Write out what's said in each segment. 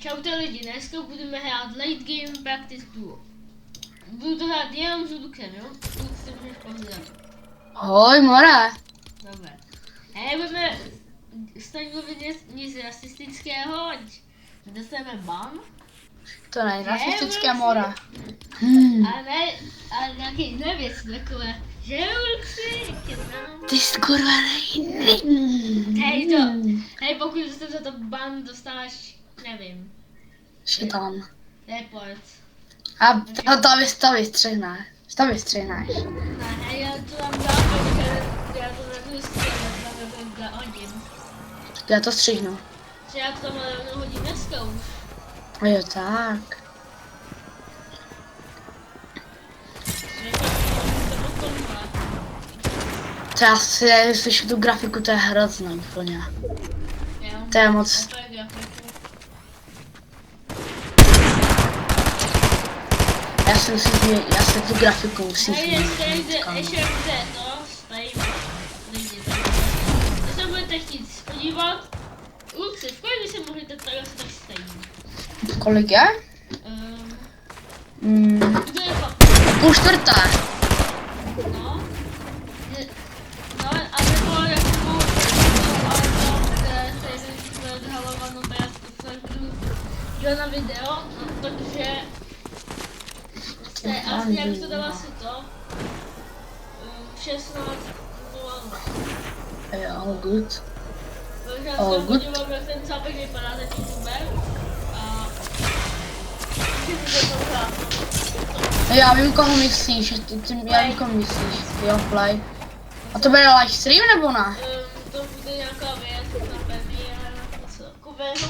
Čaute lidi, dneska budeme hrát Late Game Practice Duo. Budu to hrát jenom s Lukem, jo? Luk, si můžeš pohlídat. Hoj, more. Dobré. Nebudeme stanovit nic rasistického, ať dostaneme ban. To není rasistické more. Ale nějaké jiné věci takové. Že jo, Luxi, jak je znám. Ty skurva Hej, pokud se za to ban dostáš, nevím. Šitan. Report. A to vystřihneš. To vystřihneš. Ne, já to vám dám, protože já to nebudu střílet, hodím. Já to střihnu. Že já to tam hodím dneska už. A jo, tak. To já si slyšu tu grafiku, to je hrozné úplně. To je moc. Já si tu grafiku musím změnit. Ještě kde to stojí. Když se budete chtít podívat, Luxi, v kolik by se mohli teď tak stojí? Kolik je? Kdo je pak? 3:30. No. No, a nebo jako se odhalovanou jo na video, no, takže asi jak to dala si to 16:00. Jo, good. Takže já se podívám, jak ten cápek vypadá za tím tubem a můžeme to hrát. Já vím, koho myslíš, já vím, koho myslíš, jo, play. A to bude live stream nebo ne? To bude nějaká věc na premiér, něco takového.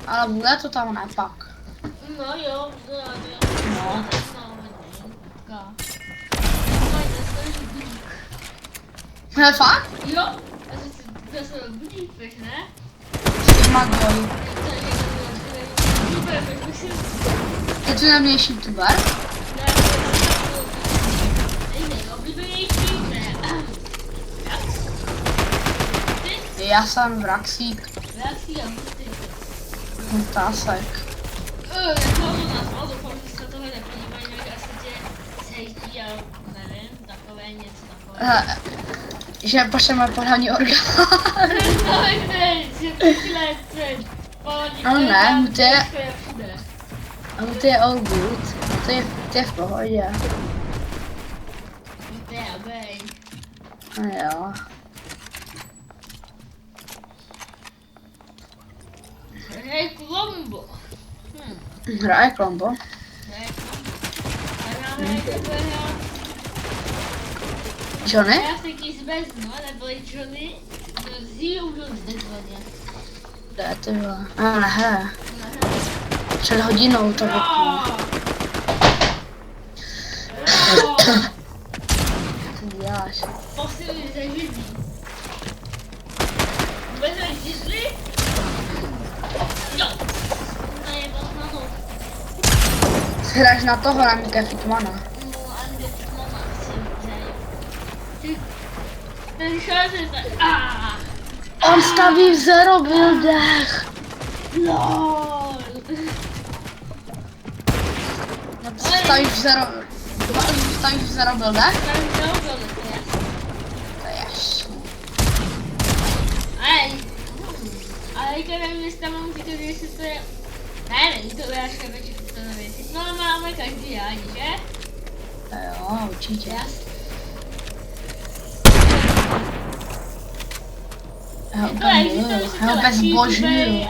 Ale bude to tam ne pak. No jo, bude No. Ne, fakt? Jo, a to se budíš, ne? Magoj. Je to nejmější youtuber? Já jsem Vraxík. Tásek. Že pošleme pohlavní orgán. No ne, mu to je all good. To je v pohodě. No jo. Hraje Colombo. Hraje Colombo. Johnny? Já se kýs vezmu, neboli Johnny. Zíru Johnny takzvaně. Kde ty vole? A nehraje. Před hodinou to vypnu. Co ty děláš? Posiluj za židlí. Vezmeš židli? Jo. Najebal na to. Hráš na toho, na Mika Fitmana. No, a mě Fitmana chci. Ten šář je tak. On staví v zero buildech. LOL. Staví v zero buildech? Tam neobil, to je jasný. To je jasný. Ale nevím, jestli tam mám říkat, jestli to je... Ne, není to vyrážka večer, to nevím. No máme každý rádi, že? Jo, určitě. Jasný. Já ho bezbožňuju.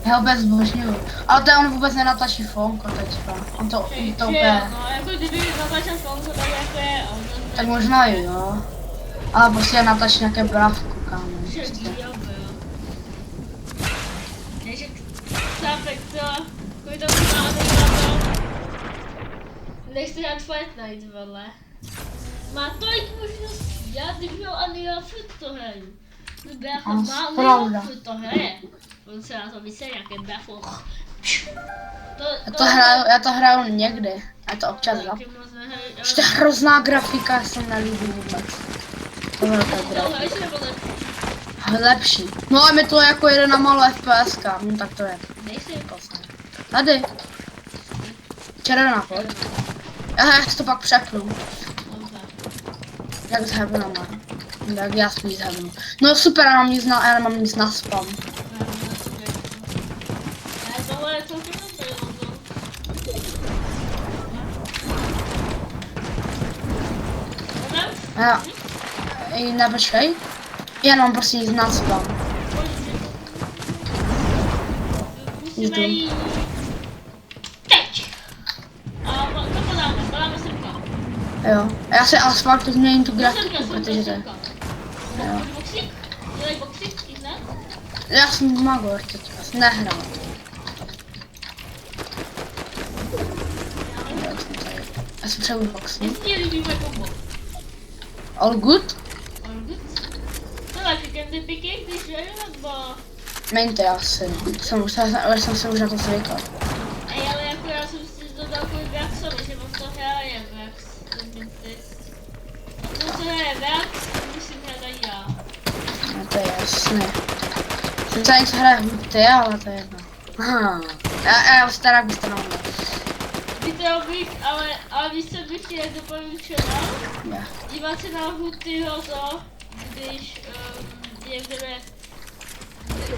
Já ho bezbožňuju. Ale to on vůbec nenatačí fonko teďka. On to úplně... No, jako kdyby natačil fonko, tak jako je... Tak možná jo. Ale prostě natačí nějaké brávku, kámo. Takže cápek to... Kolik tam máte na to? Nechci hrát Fortnite, vole. Má tolik možností, já když měl Unreal Foot to hraju. Brácha má Unreal Foot to hraje. On se na to myslí nějaké brácho. Já to hraju někdy. Já to občas hraju. To je hrozná grafika, já jsem nelíbí vůbec. To je velká grafika. lepší. No a mi to jako jede na malé FPSka, no tak to je. Dej si Tady. Červená, pojď. Já si to pak přepnu. Dobře. Jak zhebnu má. Tak já spíš zhebnu. No super, já nemám nic na spam. Tohle je celkem dobré, Honzo. Já. Ne, počkej. Já nemám prostě nic na spam. Musíme jít teď. A to podáme srka. Jo. Já si asfalt změním tu grafiku, Srka, protože to je. srka. Jo. Boxík? Dělej boxík, ne? Já jsem magor teď, nehrál. Já jsem přebudu boxy. Jestli ti líbí moje kombo. All good? To taky candy picky, když je, nebo... Mějte asi, no. Jsem se už na to zvykl. Ej, ale jako já jsem si dodal kvůli Braxovi, že on to hraje Brax. A to, co hraje Brax, musím hrát i já. No to je jasné. Sice něco hraje huty, ale to je jedno. Aha. Já stará byste na mě. Viděl bych, ale víš, co bych ti doporučoval? Ne. Dívat se na Hutyho to, když je v tebe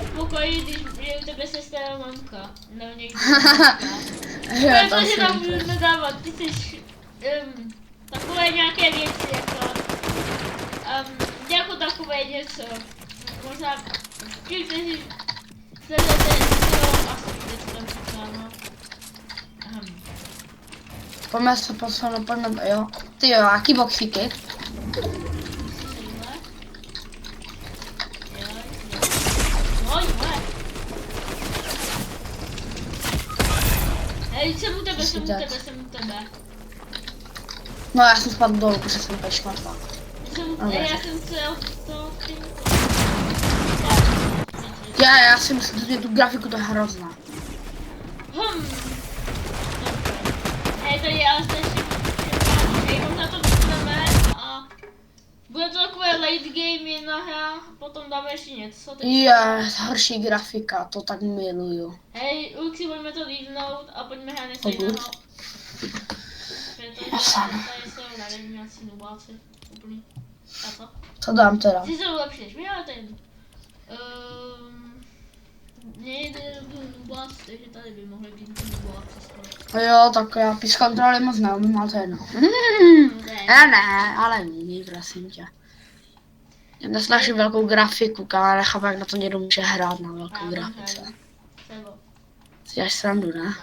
v pokoji, když je u tebe sestra mamka. Nebo někdo. Protože tam budu nedávat, ty jsi takové nějaké věci, jako takové něco. Možná ti, kteří sledujete, to asi víte, co tam říká, no. Pojďme se posunout, pojďme, jo. Ty jo, jaký boxíky? Hej, jsem u tebe. No já jsem spadl dolů, protože jsem úplně šmatla. Já jsem cel to Já si myslím, že tu grafiku to je hrozná. Hej, to je ale strašně na to vystaneme a bude to takové late game jedna hra, potom dáme ještě něco. Horší grafika, to tak miluju. Hej, Luxi, pojďme to lídnout a pojďme hrát něco jiného. Tady jsou nevím, nějací nubáci, úplný. A co? Co dám teda? Ty jsou lepší než my, ale ten. Nejde nubác, takže tady by mohli být nubáci skoro. Jo, tak já píš kontroly moc neumím, ale to je jedno. Ne, ale umí, prosím tě. Nesnaží velkou grafiku, kámo, nechápu, jak na to někdo může hrát na velkou grafice. Si děláš srandu, ne?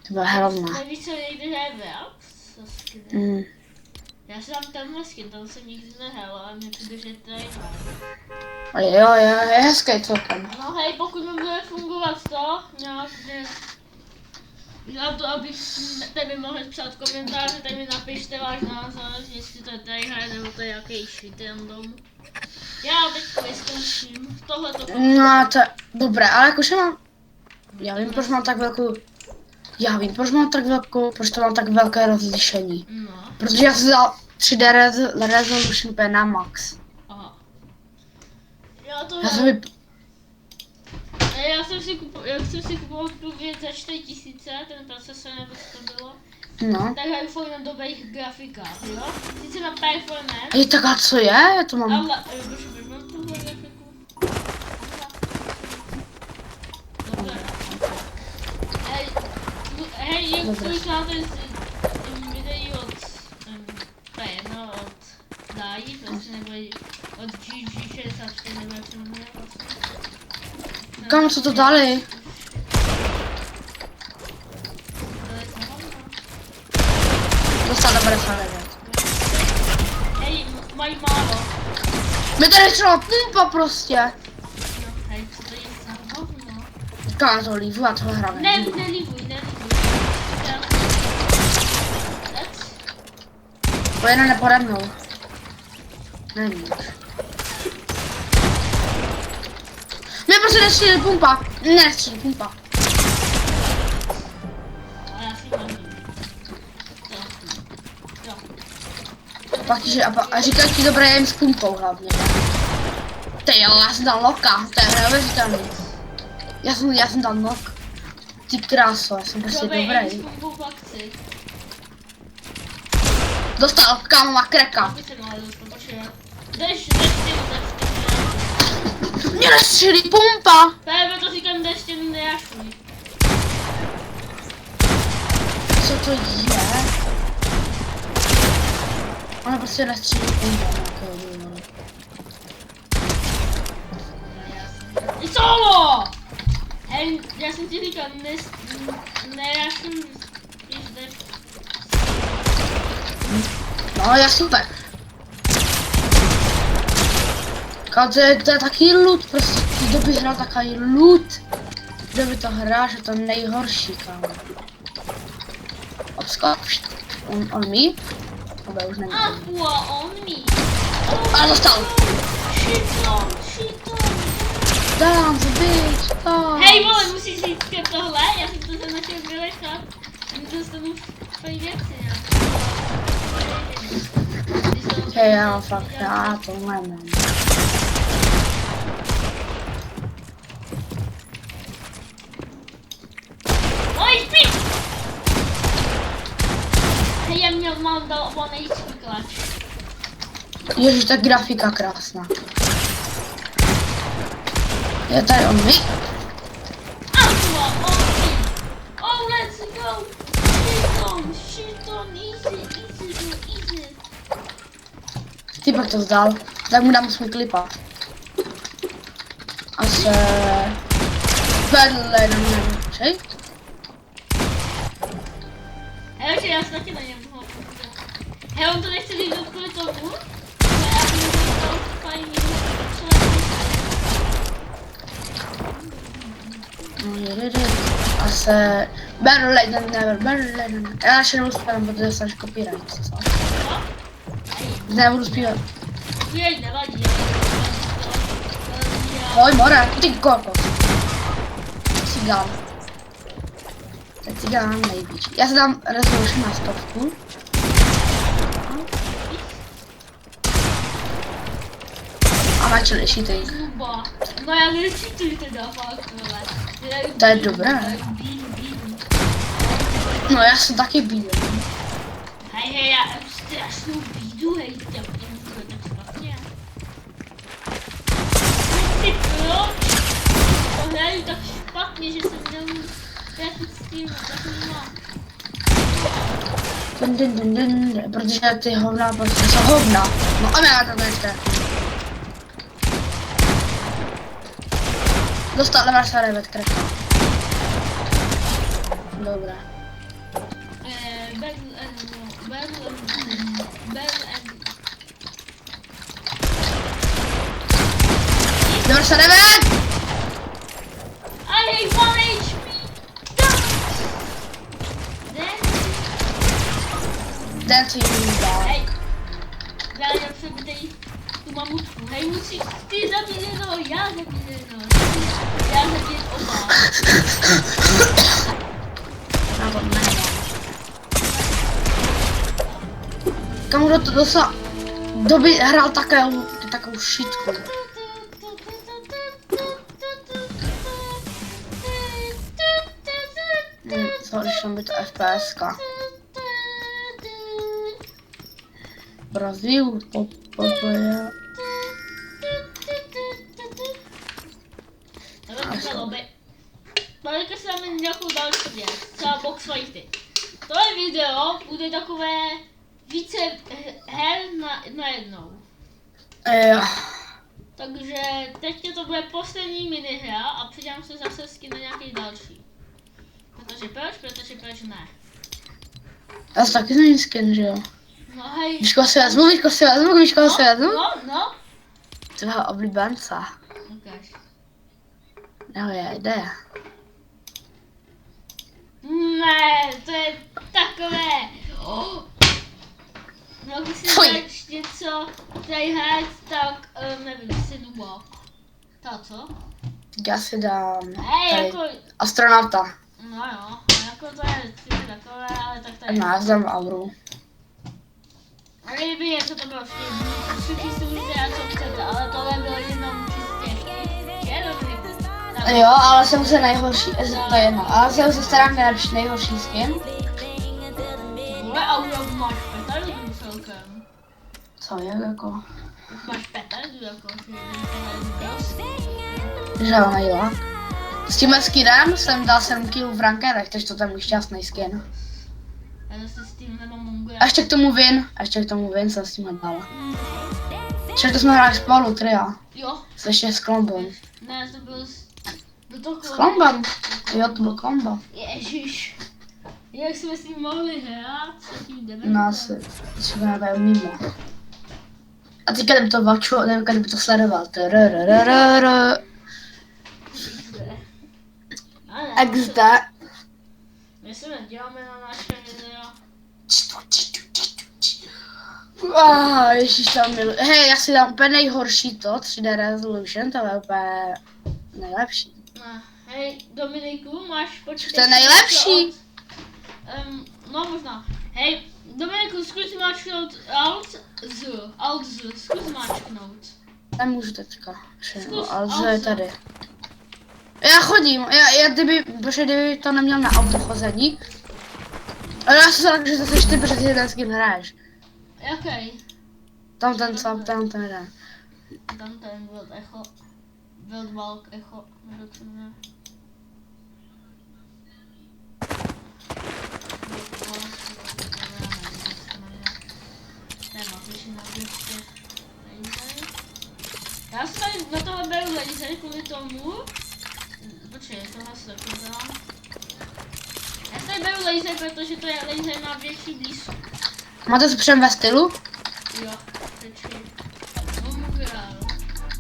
To bude hrozné. Nevíš, co někdy hraje Brax? Já si dám tenhle skin, tam jsem nikdy nehrál, ale mě přijde, že to je A jo, je hezký celkem. No hej, pokud mi bude fungovat to, nějak, že... Dělám to, abych tady mohli psát komentáře, tady mi napište váš názor, jestli to je tady hraje, nebo to je jaký shit random. Já teď vyzkouším tohleto. No to je dobré, ale jakože mám... Já vím, proč mám tak velkou... proč to mám tak velké rozlišení. No. Protože já jsem dal 3D resolution úplně na max. Aha. Já to... Já jsem si kupoval tu věc za 4000, ten procesor nebo co to bylo. No. Tak hraju fakt na dobrých grafikách, jo? Sice na performance. Ej, tak a co je? Já to mám... Ale, mám tuhle grafiku. Dobře. Hej, jak tvůj kanál ten videí od... To je jedno, od Dají, prostě, nebo od GG64, nebo jak se jmenuje vlastně. Kam, co to dali? Dostal 99. Hej, mají málo. Mě tady třeba pumpa prostě. No, hej, co to je za hovno? Kam to lívu a tohle hráme. Nelíbuj. Pojede nepode mnou. Nevím už. Mě prostě nestřílí pumpa. Nestřílí pumpa. A já si mám. Jo. Pak ti, a říkají ti dobré jen s pumpou hlavně. Ty jo, já jsem dal noka, to je neuvěřitelný. Já jsem dal nok. Ty kráso, já jsem prostě dobrý. Dostal, kámo, má kreka. Mě nestřelí pumpa. Právě to říkám, ještě nejašuj. Co to je? Ona prostě nestřelí pumpa. I solo! Hej, já jsem ti říkal, nejašuj, když jdeš. No, já super. Kámo, to je taky loot, prostě kdo by hrál takový loot. Kdo by to hrál, že to je nejhorší, kámo. Obskok, on mi? Oba už není. Aqua on me. Ale dostal. Shiton. Dám, bitch, Hej, vole, musíš říct tohle, já jsem to tam nechtěl vylechat. A dostanu tvojí věci, já. Hej, já fakt, já to nemám. Oj, spíš! Hej, já měl mám dal nejčí klač. Ježiš, ta grafika krásná. Je tady on mi? Aqua on me. Oh, let's go. Shiton, easy. Ty pak to vzdal, tak mu dám svůj klipa. A se... Vedle na mě, čej? Hej, já se taky na něm mohu. Hej, on to nechce vidět kvůli tomu. Ale já jsem to fajný. A se... Berle, já ještě nebudu zpívat, protože jsem copyright, co? Nebudu zpívat. Jej, nevadí. Pojď, more, ty kokos. Cigán. To je cigán nejvíc. Já si dám resolution na 100. A má čili cheating. No já necheatuji teda fakt, vole. To je dobré. No já jsem taky bídou. Hej, já strašnou bídu, hej, já to tak špatně. Ty proč? To hraju tak špatně, že jsem měl trefit s tím, tak nemám. Protože ty hovna prostě jsou hovna. No a já to ještě. Dostal level Sarajvet kreka. Dobré. Level Sarajvet! I hate 1 HP! Ten si jim dá. Hej, já jdem přebitej tu mamutku. Hej, musíš ty zabít jednoho, já zabít jednoho. Já zabít oba. Na to ne. Kamu do to dosa... Doby hrál takovou šitku. Co když tam by to FPSka. Brazil, Popoja. Teďka si dáme nějakou další věc, třeba box fighty. Tohle video bude takové více her na jednou. Takže teďka to bude poslední minihra a přidám se zase na nějaký další. Protože proč ne? Já jsem taky změním skin, že jo? No hej. Víš, koho si vezmu? No. Tvého oblíbence. Ukáž. No jde. Ne, to je takové. Oh. Mohl bych si dát něco tady hrát, tak nevím, si dubo. To co? Já si dám Hej, jako... astronauta. No jo, jako to je takové, ale tak tady... No, já si dám auru. Ale kdyby něco to bylo všichni si můžete dát, co chcete, ale tohle bylo jenom Jo, ale jsem se nejhorší, to je jedno, ale jsem se starám nejhorší skin. Vole, a už máš petardu celkem. Co je jako? Už máš petardu jako, Že ho nejlak. S tímhle skinem jsem dal 7 kg v rankerech, takže to tam je šťastný skin. Já zase s tím nemám mongola. A ještě k tomu vin jsem s tímhle dal. Že to jsme hráli spolu, tria. Jo. Ještě s klombem. Ne, to byl do toho S klombem? Jo, to byl klomba. Ježiš. Jak jsme s tím mohli hrát? S tím dementem? No asi, jsme hráli mimo. A teďka kdyby to vačo, nevím, kdyby to sledoval. XD. My se děláme na naše video. Ježiš, tam miluji. Hej, já si dám úplně nejhorší to, 3D Resolution, to je úplně nejlepší. No, hej, Dominiku, máš počkej. To je nejlepší. No možná. Hej, Dominiku, zkus máčknout Alt Z, zkus máčknout. Nemůžu teďka, Zkus ale Alt co je Z. tady? Já chodím, kdyby to neměl na autochození. Ale já jsem se že zase ty, protože ty ten skin hraješ. Jaký? Tam ten jeden. Tam ten World Echo. World Walk Echo. Jak se jmenuje? Já si tady na tohle beru laser kvůli tomu. Počkej, tohle si taky dám. Já si tady beru laser, protože to je laser na větší blízko. Máte to přem ve stylu? Jo, počkej.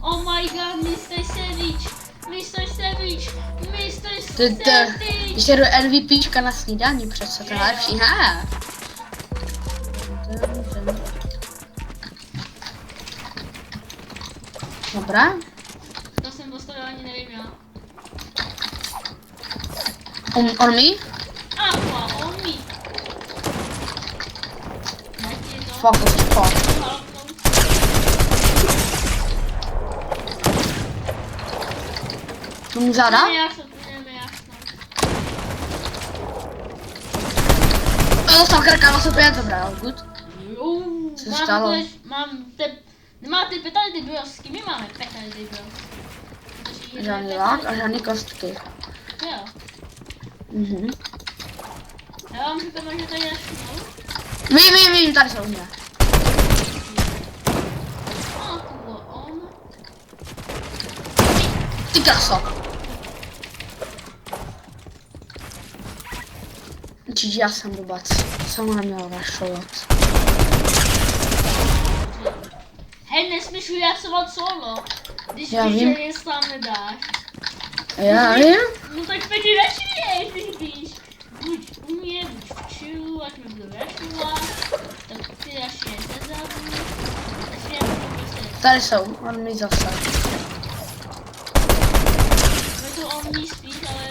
Oh my god, Mr. Savage! Mr. Savage! Mr. Savage! Ještě jdu NVPčka na snídani, přece to je lepší, ha! Dobrá. To jsem postavil ani nevím já. On me? Aqua, on me! Jaký je to? Fuck. To mu záda? Ne, já jsem. Dostal krka, to je dobrá, good. Jo, Co se stalo? Nemáte petardy brosky, my máme petardy brosky. Žádný lák a žádný kostky. Jo. Mhm. Já vám říkám, že tady je šnou. Vím, tady jsou mě. A to byl on. Ty kraso. Čiže já jsem vůbec, jsem ho neměl rašovat. Hej, nesmíš vyjasovat solo. Když Já víš, vím. že je sám nedáš. Já vím. No tak pěti rašuje, ty víš. Buď u mě, buď v chillu, ať mi budu rašovat. Tak ty rašuje zezadu. Tady jsou, on mi zase. Je to on mý spíš, ale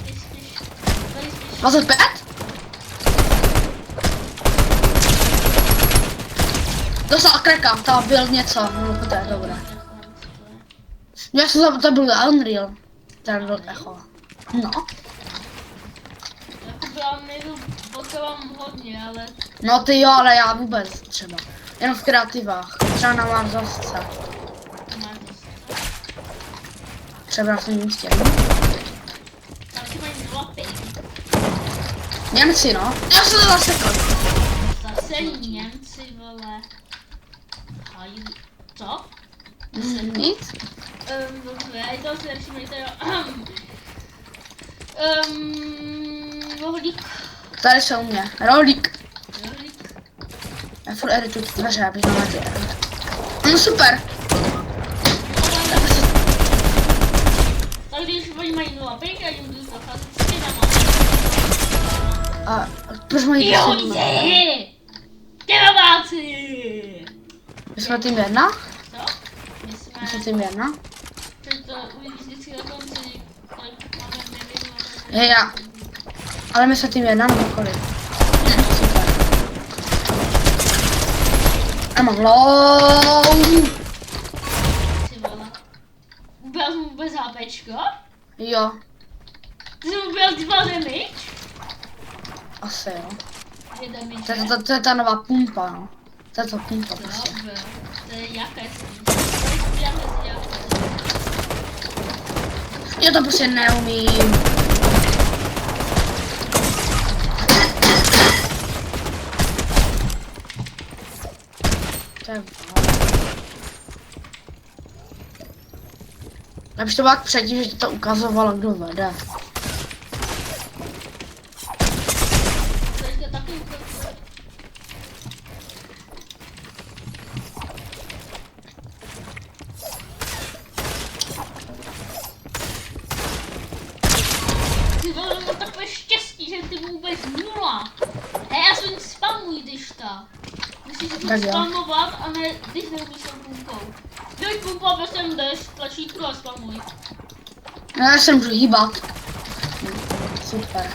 ty spíš. Tady spíš. 25? Dostal kreka, to byl něco, no to je dobré. Já jsem to byl Unreal, ten byl echo. No. Jako já nejdu, potkávám hodně, ale. No ty jo, ale já vůbec třeba. Jenom v kreativách, třeba na Marzovce. Máš dost. Třeba na svém místě. Tam si mají 2 ping. Němci no, já jsem to zasekl. Zase Němci, vole. A co? Nic. Dobře, je to lepší, teda. Rohlík. Tady jsou u mě, rolík. Rohlík. Já furt edituji ty dveře, abych na ty no super. Tak když oni mají 0 ping a jim jdu zacházet s těma. A proč mají Jo, poslední? Těmaváci! My jsme tým 1? Co? My jsme tým 1? To uvidíš vždycky na konci, kolik máme, nevím, Hej, já. Ale my jsme tým 1 nebo kolik? Super. Já mám low. Ty vole. Byl mu vůbec HPčko? Jo, Ty jsi ubral 2 damage? asi jo. 2 damage. To je ta nová pumpa, no. To je ta pumpa prostě. Dobře. To je jaké si? To je jaké. Já to prostě neumím. To je já bych to bylo jak předtím, že ti to ukazovalo, kdo vede. To je takový ukaz. Ty vole, mám takové štěstí, že ty vůbec 0. Hej, aspoň spamuj, když tak. Musíš to Tak jo. spamovat a ne, když neumíš s tou pumpou. Dej pumpu a prostě jdeš, tlačítko a spamuj. No já se můžu hýbat. Super.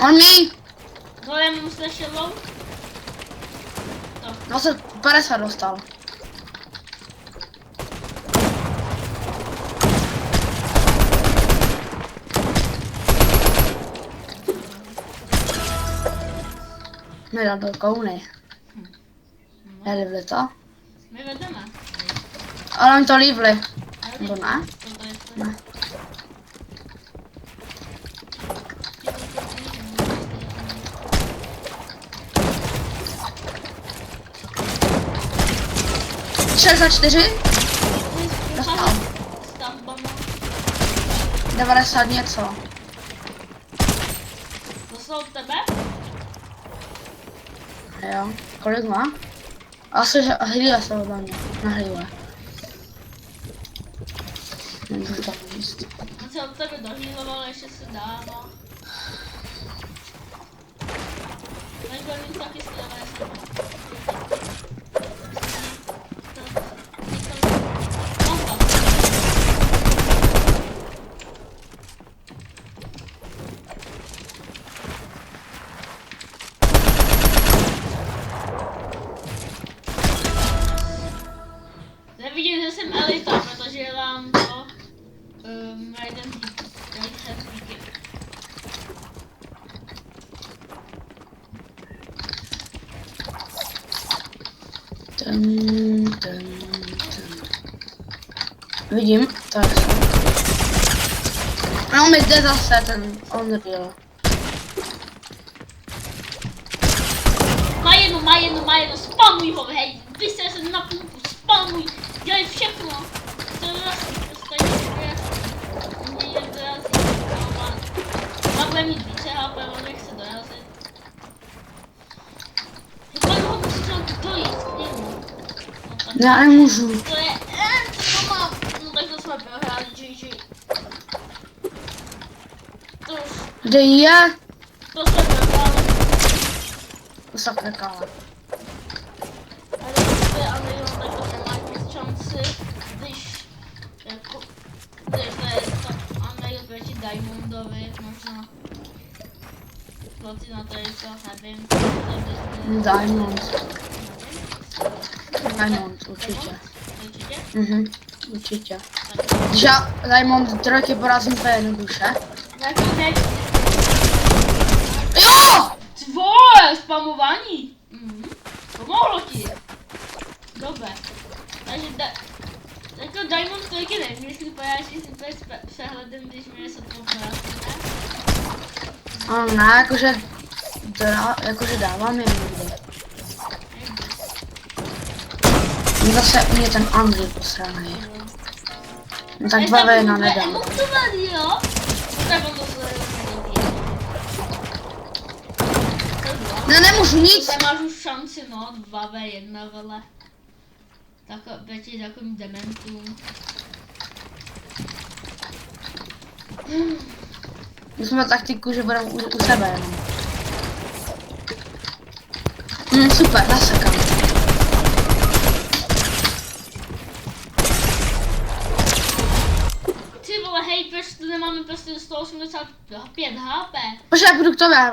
On mi No já mám slashelou. 250 dostal. Nedal do kouny. Nelivli to? My vedeme. Ale oni to livli. Nebo ne? To je to. Ne. Šedesát 4? Dostal. Stavbama. 90 něco. Dostal od tebe? Jo. Kolik má? Asi hlíle se ode mě. Na hlíle. Nemůžu tam jíst. On se od tebe dohýloval, ještě se dává. Nebude mít taky skvělé sebe. Nevidím, že jsem elita, protože vám to Raiden díky. Vidím, tak. A on mi jde zase ten Unreal. Má jedno, spamuj ho, hej, vysel se na pumpu, spamuj, dělej všechno. To je vlastně, to je mě dorazí, má bude mít více HP, on nechce dorazit. Pak ho musíš dojít k němu. Já nemůžu. To je, co to mám, no tak to jsme prohráli, GG. To už, Kde je? to jsme prohráli. Sakra kála. Ale když to je Unreal, tak to nemá nic šanci, když jako, to je to Unreal proti Diamondovi, možná Platina Trejka, nevím, Diamond. Diamond, určitě. Určitě? Určitě. Tak, Když já Diamond 3 porazím, to je jednoduše. jako teď, Jo! tvoje spamování! Pomohlo ti. Dobře. Takže jako Diamond trojky nevím, jestli pojáš si úplně s přehledem, když mi se to porazí, ne? Ne, jakože dávám je někdy. Zase u mě ten Unreal posraný. No tak 2v1 nedám. Emotovaný, jo? Tak on to sledují. Ne, nemůžu nic. Nemáš už šanci, no, 2v1, vole. Tak proti takovým dementům. My jsme taktiku, že budeme u sebe jenom. Super, zasekám. Ty vole, hej, proč tu nemáme prostě 185 HP? Počkej,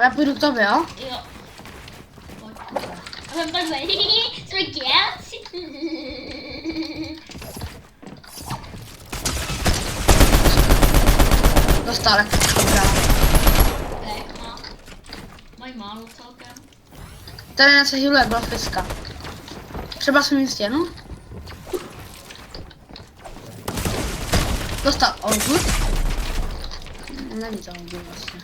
já půjdu k tobě, jo? Jo. Pojď. A jsem takhle, jsme geci. Dostal jak dobrá. Mají málo celkem. Tady něco healuje, byla fiska. Třeba jsem jim stěnu. Dostal olgu. Není to olgu vlastně.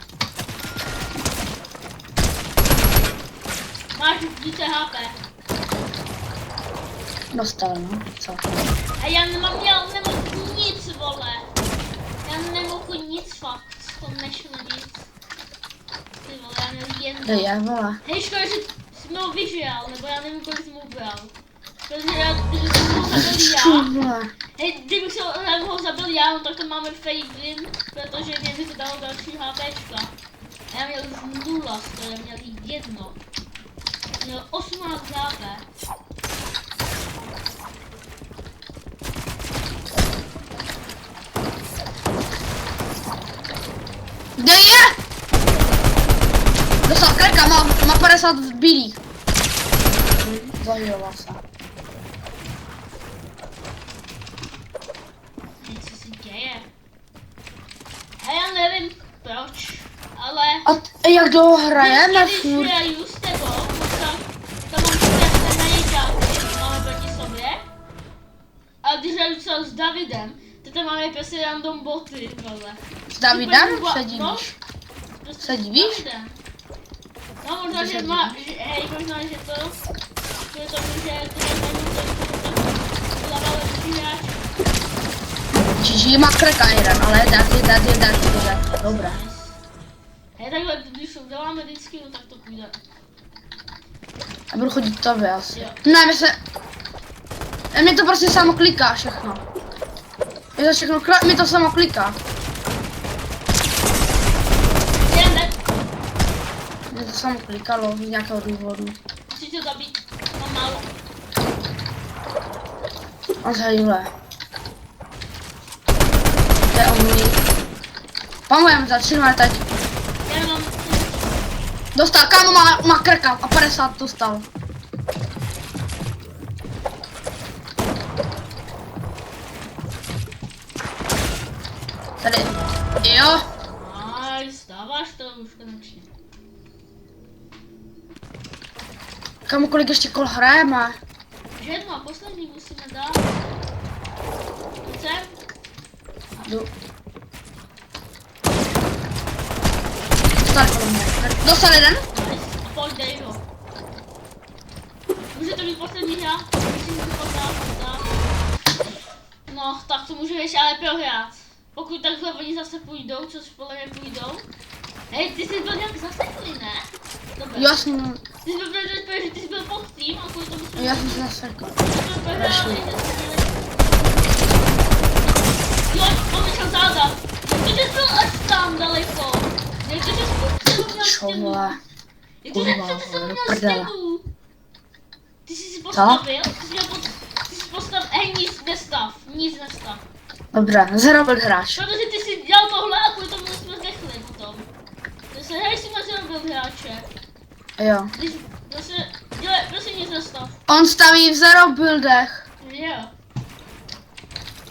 Máš více HP. Dostal, no. Co? A já nemohu nic, vole. Já nemohu nic fakt. To nešlo nic. Ty vole, já nevím jen. Kde je, vole? Hej, škoda, že jsi ho vyžral, nebo já nevím, kolik jsi mu bral. Protože já, kdybych ho zabil já, hej, kdybych ho zabil já, no tak to máme fake win, protože mě by to dalo další HPčka. A já měl už 0 z toho, já měl 1. Měl 18 HP. Kde je? Dostal kreka, má 50 bílých. Zahiloval se. Co se děje? A já nevím proč, ale... A jak dlouho hrajeme když furt? hraju s tebou, to mám přesně na něčáky, máme proti sobě. A když hraju třeba s Davidem, to tam máme prostě random boty, vole. S Davidem? Úplně Se no, divíš? prostě Se s divíš? Davidem. No možná, že má, hej, možná, že to, že to může, to lepší hráč. GG má kreka jeden, ale je dat. Dobré. Hej, takhle, když uděláme vždycky, no tak to půjde. Já budu chodit k tobě asi. Jo. Ne, mě to prostě samo kliká všechno. Mi to samo kliká. Mě to samo klikalo z nějakého důvodu. Musíš to zabít, mám málo. On zhajuje. To je omlý. Pomůžeme za 3 teď. Já mám... Dostal, kámo má krka a 50 dostal. Tady, jo. Nice, dáváš to už konečně. Kámo, kolik ještě kol hrajeme? Jedno a poslední musíme dát. Pojď sem. Jdu. Dostal jeden? Nice, a pojď dej ho. Může to být poslední hra? Musím to pořád. No, tak to může ještě ale prohrát. Pokud takhle oni zase půjdou, což podle mě půjdou. Hej, ty jsi byl nějak zaseklý, ne? Dobré. Jasně. Ty jsi byl, že ty jsi byl pod tým a kvůli tomu jsme... Já jsem se zasekl. Jo, on vyšel záda. Jak to, že byl až tam daleko? Jak to, že jsi měl stěnu? Jak to, že jsi měl stěnu? Ty jsi si postavil? Ty jsi postavil, nic nestav. Dobře, zarobil hráč. Protože ty jsi dělal tohle a kvůli tomu jsme zdechli potom. Zase hraj si na zarobil hráče. Jo. Když zase, dělej, prosím nic nestav. On staví v zero buildech. Jo.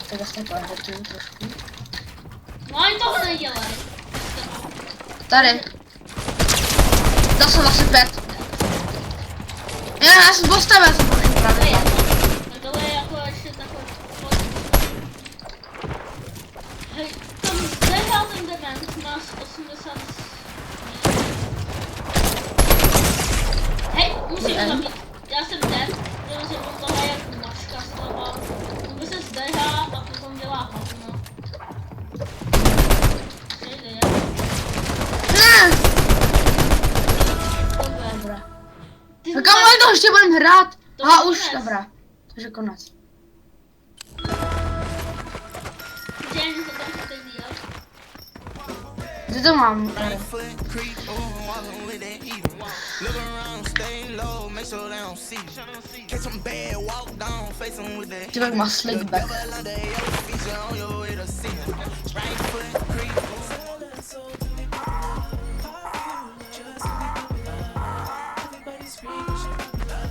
Tak vlastně to edituju trošku. No ani toho nedělej. Tady. Dostal asi 5. Já jsem postavil, jsem pošel právě. Tak tohle je jako ještě takhle. Hej, tam zdehrál ten dement, má 80. Hej, musím to zabít. Já jsem dead, protože on tohle je jak maška z toho. On se zdehá a potom dělá hovno. Kde je? Ne! Dobré. Ty Tak ale to ještě budeme hrát. To Aha, je už, konec. dobrá. Takže konec. Dělej, že to tam chcete díl. Kde to mám? Tady. Look around, stay low, make sure they don't see. Catch some bad, walk down, face them with that. Ty má slickback. Like they ever feature on your way to see. Right foot, creep.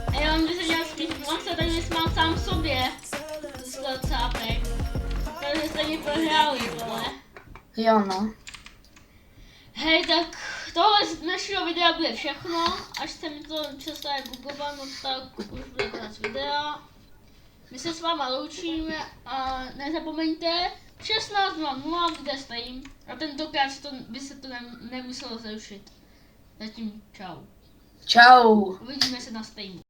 A já mám 10 nějakých on se tady vysmál sám sobě. Z toho cápek. Takže jste mi prohráli, vole. Jo no. Hej, tak tohle z dnešního videa bude všechno. Až se mi to přestane bugovat, no tak už bude konec videa. My se s váma loučíme a nezapomeňte 16:00 bude stream a tentokrát by se to nemuselo zrušit. Zatím čau. Čau. Uvidíme se na streamu.